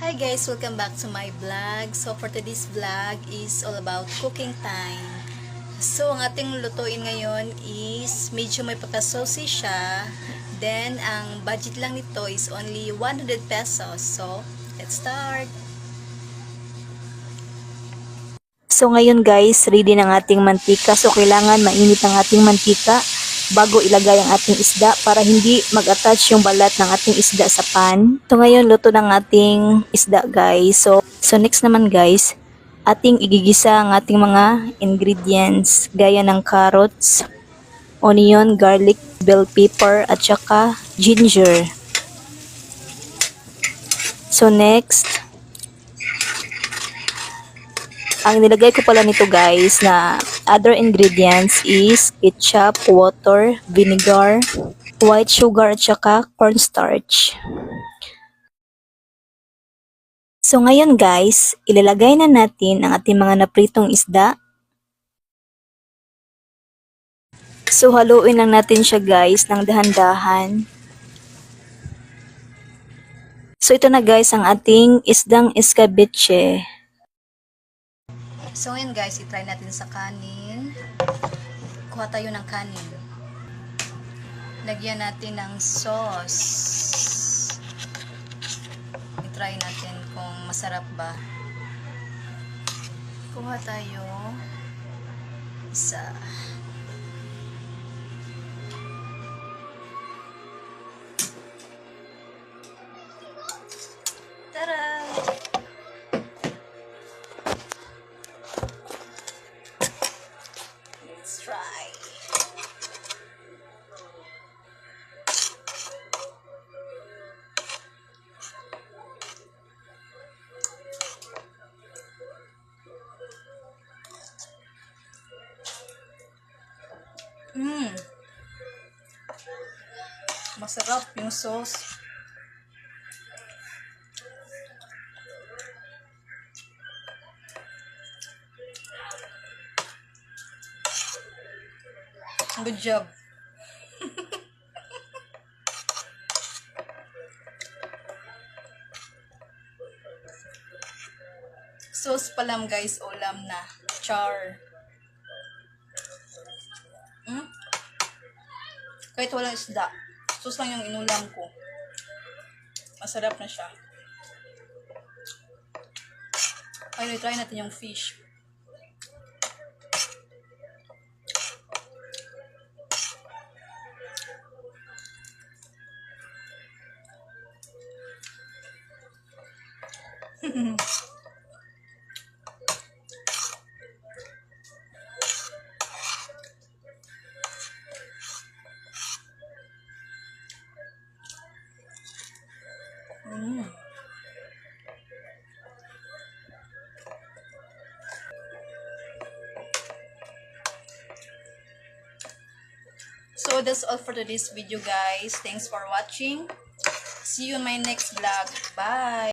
Hi guys, welcome back to my vlog. So for today's vlog is all about cooking time. So ang ating lutuin ngayon is medyo may pagka-saucy siya. Then ang budget lang nito is only 100 pesos. So let's start. So ngayon guys, ready ng ating mantika. So kailangan mainit ang ating mantika bago ilagay ang ating isda para hindi mag-attach yung balat ng ating isda sa pan. So ngayon luto ng ating isda guys. So next naman guys, ating igigisa ang ating mga ingredients gaya ng carrots, onion, garlic, bell pepper at saka ginger. So next, ang nilagay ko pala nito guys na other ingredients is ketchup, water, vinegar, white sugar at saka cornstarch. So ngayon guys, ilalagay na natin ang ating mga napritong isda. So haluin lang natin siya guys ng dahan-dahan. So ito na guys ang ating isdang escabeche. So ngayon guys, itry natin sa kanin. Kuha tayo ng kanin. Lagyan natin ng sauce. I-try natin kung masarap ba. Kuha tayo isa. Tara! Let's try. Masarap yung sauce. Good job. Sauce pa lang guys, ulam na. Char. Kahit walang isda. Sauce lang yung inulam ko. Masarap na siya. Ayun, try natin yung fish. So that's all for today's video guys. Thanks for watching. See you in my next vlog. Bye!